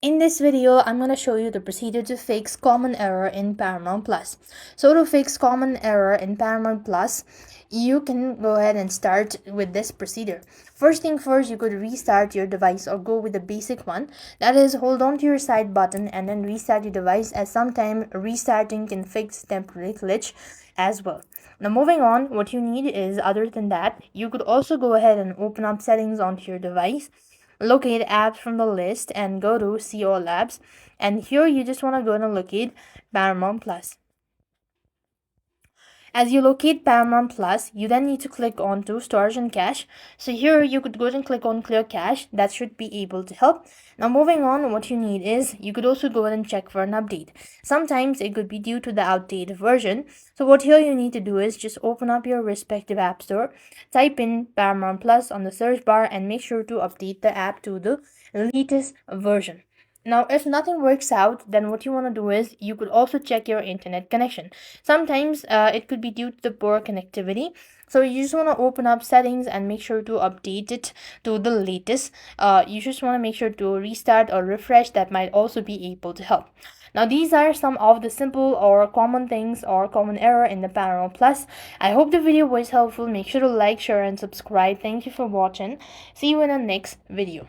In this video, I'm going to show you the procedure to fix common error in Paramount Plus. So to fix common error in Paramount Plus, you can go ahead and start with this procedure. First thing first, you could restart your device or go with the basic one. That is, hold on to your side button and then restart your device, as sometimes restarting can fix temporary glitch as well. Now moving on, what you need is, other than that, you could also go ahead and open up settings onto your device, locate apps from the list and go to see all apps, and here you just want to go and locate Paramount Plus. As you locate Paramount Plus, you then need to click on to storage and cache. So here you could go and click on clear cache. That should be able to help. Now moving on, what you need is, you could also go ahead and check for an update. Sometimes it could be due to the outdated version. So what here you need to do is just open up your respective app store, type in Paramount Plus on the search bar, and make sure to update the app to the latest version. Now, if nothing works out, then what you want to do is, you could also check your internet connection. Sometimes it could be due to the poor connectivity. So you just want to open up settings and make sure to update it to the latest. You just want to make sure to restart or refresh. That might also be able to help. Now, these are some of the simple or common things or common error in the Paramount Plus. I hope the video was helpful. Make sure to like, share, and subscribe. Thank you for watching. See you in the next video.